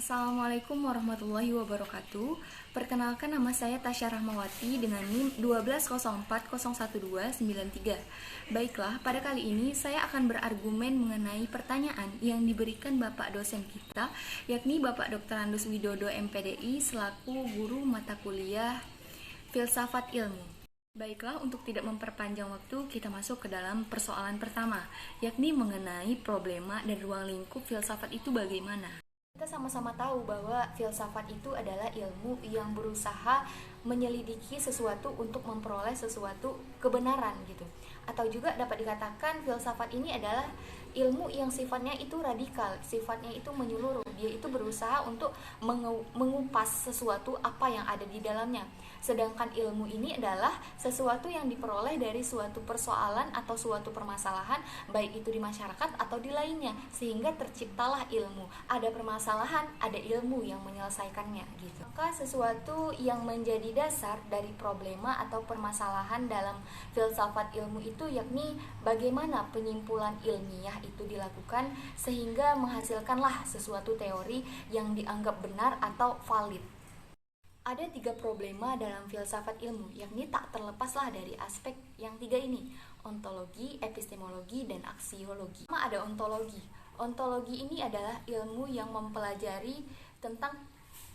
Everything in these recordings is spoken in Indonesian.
Assalamualaikum warahmatullahi wabarakatuh. Perkenalkan, nama saya Tasya Rahmawati dengan NIM 120401293. Baiklah, pada kali ini saya akan berargumen mengenai pertanyaan yang diberikan Bapak dosen kita, yakni Bapak Dr. Andus Widodo MPDI selaku guru mata kuliah Filsafat Ilmu. Baiklah, untuk tidak memperpanjang waktu, kita masuk ke dalam persoalan pertama, yakni mengenai problema dan ruang lingkup filsafat itu bagaimana. Kita sama-sama tahu bahwa filsafat itu adalah ilmu yang berusaha menyelidiki sesuatu untuk memperoleh sesuatu kebenaran gitu. Atau juga dapat dikatakan filsafat ini adalah ilmu yang sifatnya itu radikal, sifatnya itu menyeluruh. Dia itu berusaha untuk mengupas sesuatu apa yang ada di dalamnya. Sedangkan ilmu ini adalah sesuatu yang diperoleh dari suatu persoalan atau suatu permasalahan, baik itu di masyarakat atau di lainnya, sehingga terciptalah ilmu. Ada permasalahan, ada ilmu yang menyelesaikannya gitu. Maka sesuatu yang menjadi dasar dari problema atau permasalahan dalam filsafat ilmu itu yakni bagaimana penyimpulan ilmiah itu dilakukan sehingga menghasilkanlah sesuatu teori yang dianggap benar atau valid. Ada 3 problema dalam filsafat ilmu, yakni tak terlepaslah dari aspek yang 3 ini: ontologi, epistemologi, dan aksiologi. Pertama ada ontologi. Ontologi ini adalah ilmu yang mempelajari tentang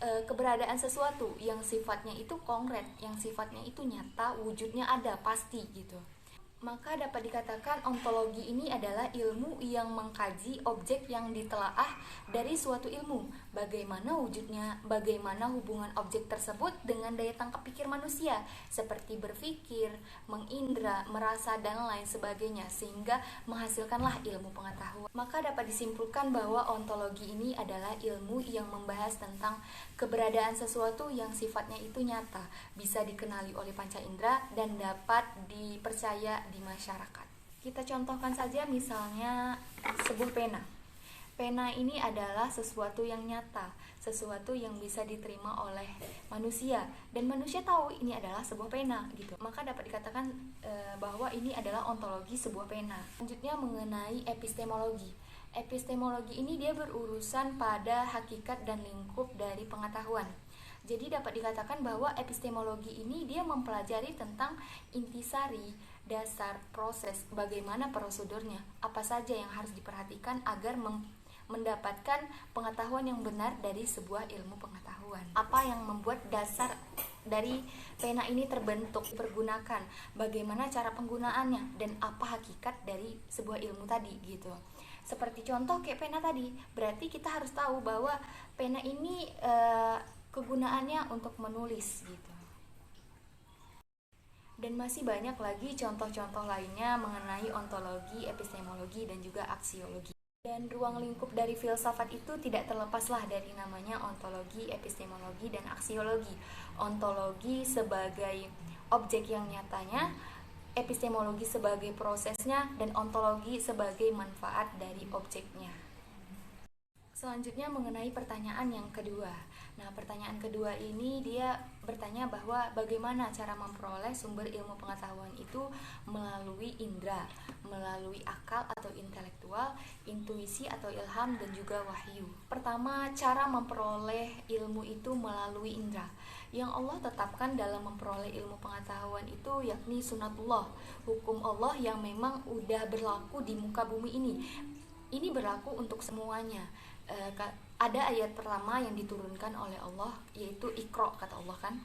keberadaan sesuatu yang sifatnya itu konkret, yang sifatnya itu nyata, wujudnya ada, pasti gitu. Maka dapat dikatakan ontologi ini adalah ilmu yang mengkaji objek yang ditelaah dari suatu ilmu. Bagaimana wujudnya, bagaimana hubungan objek tersebut dengan daya tangkap pikir manusia, seperti berpikir, mengindra, merasa, dan lain sebagainya, sehingga menghasilkanlah ilmu pengetahuan. Maka dapat disimpulkan bahwa ontologi ini adalah ilmu yang membahas tentang keberadaan sesuatu yang sifatnya itu nyata, bisa dikenali oleh panca indera, dan dapat dipercaya di masyarakat. Kita contohkan saja misalnya sebuah pena. Pena ini adalah sesuatu yang nyata, sesuatu yang bisa diterima oleh manusia, dan manusia tahu ini adalah sebuah pena gitu. Maka dapat dikatakan bahwa ini adalah ontologi sebuah pena. Selanjutnya mengenai epistemologi. Epistemologi ini dia berurusan pada hakikat dan lingkup dari pengetahuan. Jadi dapat dikatakan bahwa epistemologi ini dia mempelajari tentang intisari, dasar, proses, bagaimana prosedurnya, apa saja yang harus diperhatikan agar mendapatkan pengetahuan yang benar dari sebuah ilmu pengetahuan. Apa yang membuat dasar dari pena ini terbentuk, dipergunakan, bagaimana cara penggunaannya, dan apa hakikat dari sebuah ilmu tadi gitu. Seperti contoh kayak pena tadi, berarti kita harus tahu bahwa pena ini kegunaannya untuk menulis gitu. Dan masih banyak lagi contoh-contoh lainnya mengenai ontologi, epistemologi, dan juga aksiologi. Dan ruang lingkup dari filsafat itu tidak terlepaslah dari namanya ontologi, epistemologi, dan aksiologi. Ontologi sebagai objek yang nyatanya, epistemologi sebagai prosesnya, dan ontologi sebagai manfaat dari objeknya. Selanjutnya mengenai pertanyaan yang kedua. Nah, pertanyaan kedua ini dia bertanya bahwa bagaimana cara memperoleh sumber ilmu pengetahuan itu melalui indera, melalui akal atau intelektual, intuisi atau ilham, dan juga wahyu. Pertama, cara memperoleh ilmu itu melalui indera. Yang Allah tetapkan dalam memperoleh ilmu pengetahuan itu yakni sunatullah, hukum Allah yang memang udah berlaku di muka bumi ini. Ini berlaku untuk semuanya. Ada ayat pertama yang diturunkan oleh Allah, yaitu Iqra, kata Allah kan,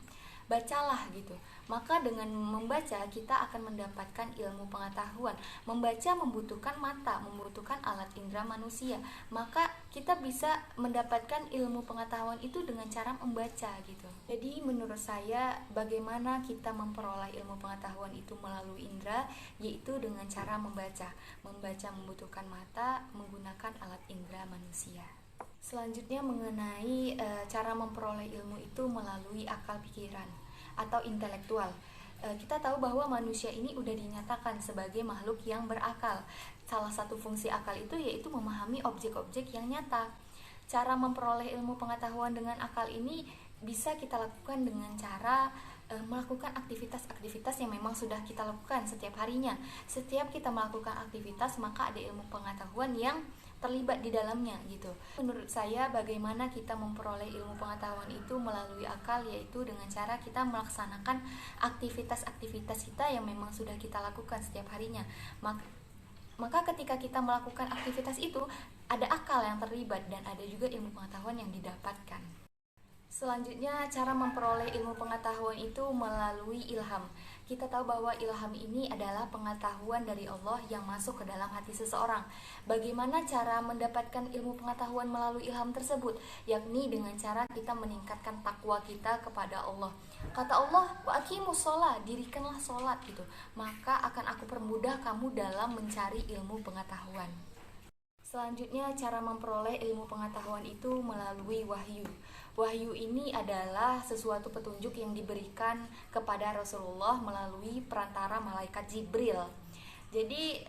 bacalah gitu. Maka dengan membaca kita akan mendapatkan ilmu pengetahuan. Membaca membutuhkan mata, membutuhkan alat indera manusia. Maka kita bisa mendapatkan ilmu pengetahuan itu dengan cara membaca gitu. Jadi menurut saya bagaimana kita memperoleh ilmu pengetahuan itu melalui indera, yaitu dengan cara membaca. Membaca membutuhkan mata, menggunakan alat indera manusia. Selanjutnya mengenai cara memperoleh ilmu itu melalui akal pikiran atau intelektual. Kita tahu bahwa manusia ini udah dinyatakan sebagai makhluk yang berakal. Salah satu fungsi akal itu yaitu memahami objek-objek yang nyata. Cara memperoleh ilmu pengetahuan dengan akal ini bisa kita lakukan dengan cara melakukan aktivitas-aktivitas yang memang sudah kita lakukan setiap harinya. Setiap kita melakukan aktivitas, maka ada ilmu pengetahuan yang terlibat di dalamnya gitu. Menurut saya bagaimana kita memperoleh ilmu pengetahuan itu melalui akal, yaitu dengan cara kita melaksanakan aktivitas-aktivitas kita yang memang sudah kita lakukan setiap harinya. Maka ketika kita melakukan aktivitas itu ada akal yang terlibat dan ada juga ilmu pengetahuan yang didapatkan. Selanjutnya, cara memperoleh ilmu pengetahuan itu melalui ilham. Kita tahu bahwa ilham ini adalah pengetahuan dari Allah yang masuk ke dalam hati seseorang. Bagaimana cara mendapatkan ilmu pengetahuan melalui ilham tersebut? Yakni dengan cara kita meningkatkan takwa kita kepada Allah. Kata Allah, wa aqimus sholat, dirikanlah sholat gitu. Maka akan aku permudah kamu dalam mencari ilmu pengetahuan. Selanjutnya, cara memperoleh ilmu pengetahuan itu melalui wahyu. Wahyu ini adalah sesuatu petunjuk yang diberikan kepada Rasulullah melalui perantara malaikat Jibril. Jadi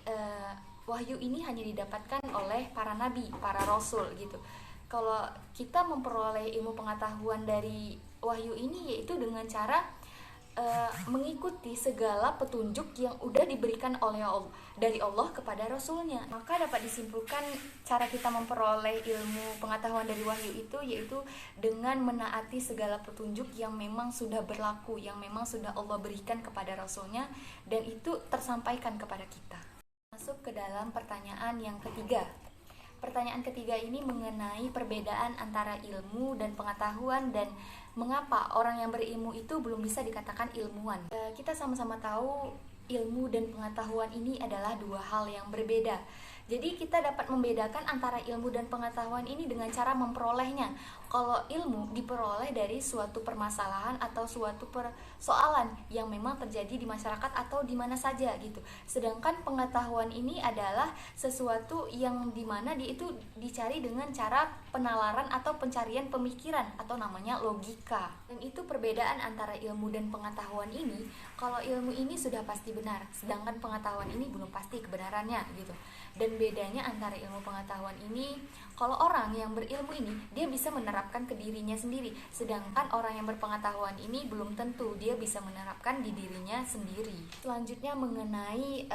wahyu ini hanya didapatkan oleh para nabi, para rasul gitu. Kalau kita memperoleh ilmu pengetahuan dari wahyu ini yaitu dengan cara mengikuti segala petunjuk yang udah diberikan oleh Allah, dari Allah kepada Rasulnya. Maka dapat disimpulkan cara kita memperoleh ilmu pengetahuan dari wahyu itu yaitu dengan menaati segala petunjuk yang memang sudah berlaku, yang memang sudah Allah berikan kepada Rasulnya, dan itu tersampaikan kepada kita. Masuk ke dalam pertanyaan yang ketiga. Pertanyaan ketiga ini mengenai perbedaan antara ilmu dan pengetahuan dan mengapa orang yang berilmu itu belum bisa dikatakan ilmuwan. Kita sama-sama tahu ilmu dan pengetahuan ini adalah dua hal yang berbeda. Jadi kita dapat membedakan antara ilmu dan pengetahuan ini dengan cara memperolehnya. Kalau ilmu diperoleh dari suatu permasalahan atau suatu persoalan yang memang terjadi di masyarakat atau di mana saja gitu. Sedangkan pengetahuan ini adalah sesuatu yang dimana dia itu dicari dengan cara penalaran atau pencarian pemikiran atau namanya logika. Dan itu perbedaan antara ilmu dan pengetahuan ini. Kalau ilmu ini sudah pasti benar, sedangkan pengetahuan ini belum pasti kebenarannya gitu. Dan bedanya antara ilmu pengetahuan ini, kalau orang yang berilmu ini dia bisa menerapkan ke dirinya sendiri, sedangkan orang yang berpengetahuan ini belum tentu dia bisa menerapkan di dirinya sendiri. Selanjutnya mengenai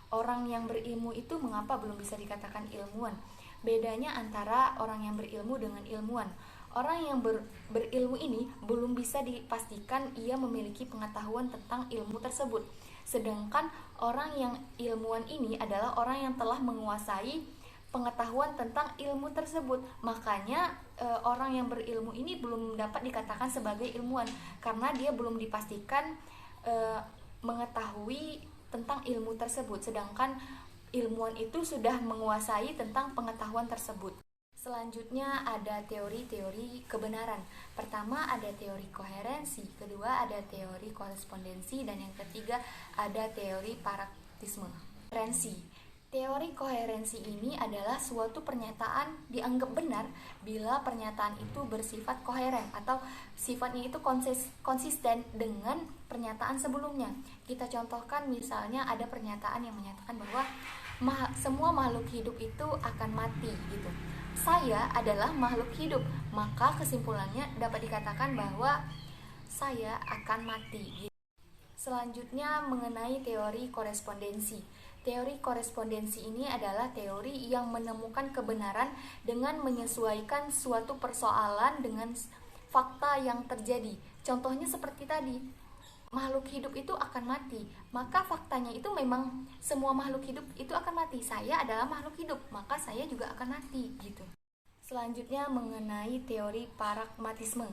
orang yang berilmu itu mengapa belum bisa dikatakan ilmuwan. Bedanya antara orang yang berilmu dengan ilmuwan. Orang yang berilmu ini belum bisa dipastikan ia memiliki pengetahuan tentang ilmu tersebut. Sedangkan orang yang ilmuwan ini adalah orang yang telah menguasai pengetahuan tentang ilmu tersebut. Makanya orang yang berilmu ini belum dapat dikatakan sebagai ilmuwan karena dia belum dipastikan mengetahui tentang ilmu tersebut. Sedangkan ilmuwan itu sudah menguasai tentang pengetahuan tersebut. Selanjutnya ada teori-teori kebenaran. Pertama ada teori koherensi, kedua ada teori korespondensi, dan yang ketiga ada teori parallelisme. Teori koherensi ini adalah suatu pernyataan dianggap benar bila pernyataan itu bersifat koheren atau sifatnya itu konsisten dengan pernyataan sebelumnya. Kita contohkan misalnya ada pernyataan yang menyatakan bahwa semua makhluk hidup itu akan mati gitu. Saya adalah makhluk hidup, maka kesimpulannya dapat dikatakan bahwa saya akan mati. Selanjutnya mengenai teori korespondensi. Teori korespondensi ini adalah teori yang menemukan kebenaran dengan menyesuaikan suatu persoalan dengan fakta yang terjadi. Contohnya seperti tadi, makhluk hidup itu akan mati, maka faktanya itu memang semua makhluk hidup itu akan mati. Saya adalah makhluk hidup, maka saya juga akan mati gitu. Selanjutnya mengenai teori pragmatisme.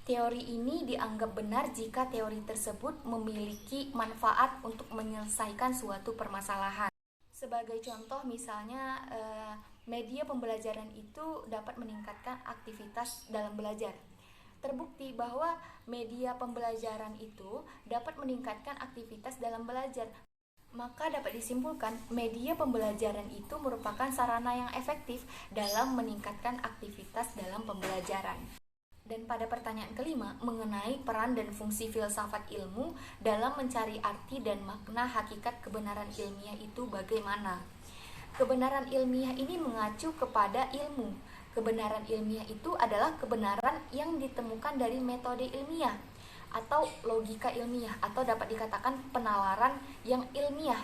Teori ini dianggap benar jika teori tersebut memiliki manfaat untuk menyelesaikan suatu permasalahan. Sebagai contoh misalnya media pembelajaran itu dapat meningkatkan aktivitas dalam belajar. Terbukti bahwa media pembelajaran itu dapat meningkatkan aktivitas dalam belajar. Maka dapat disimpulkan media pembelajaran itu merupakan sarana yang efektif dalam meningkatkan aktivitas dalam pembelajaran. Dan pada pertanyaan kelima mengenai peran dan fungsi filsafat ilmu dalam mencari arti dan makna hakikat kebenaran ilmiah itu bagaimana? Kebenaran ilmiah ini mengacu kepada ilmu. Kebenaran ilmiah itu adalah kebenaran yang ditemukan dari metode ilmiah atau logika ilmiah, atau dapat dikatakan penalaran yang ilmiah.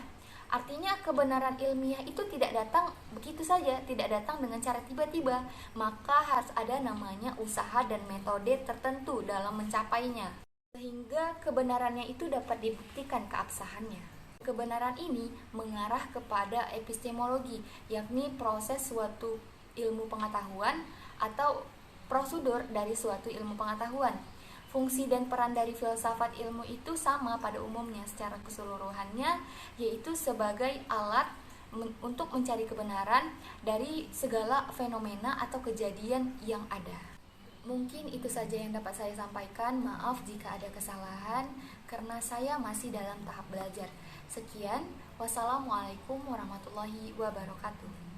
Artinya kebenaran ilmiah itu tidak datang begitu saja, tidak datang dengan cara tiba-tiba, maka harus ada namanya usaha dan metode tertentu dalam mencapainya, sehingga kebenarannya itu dapat dibuktikan keabsahannya. Kebenaran ini mengarah kepada epistemologi, yakni proses suatu ilmu pengetahuan atau prosedur dari suatu ilmu pengetahuan. Fungsi dan peran dari filsafat ilmu itu sama pada umumnya secara keseluruhannya, yaitu sebagai alat untuk mencari kebenaran dari segala fenomena atau kejadian yang ada. Mungkin itu saja yang dapat saya sampaikan. Maaf jika ada kesalahan, karena saya masih dalam tahap belajar. Sekian, wassalamualaikum warahmatullahi wabarakatuh.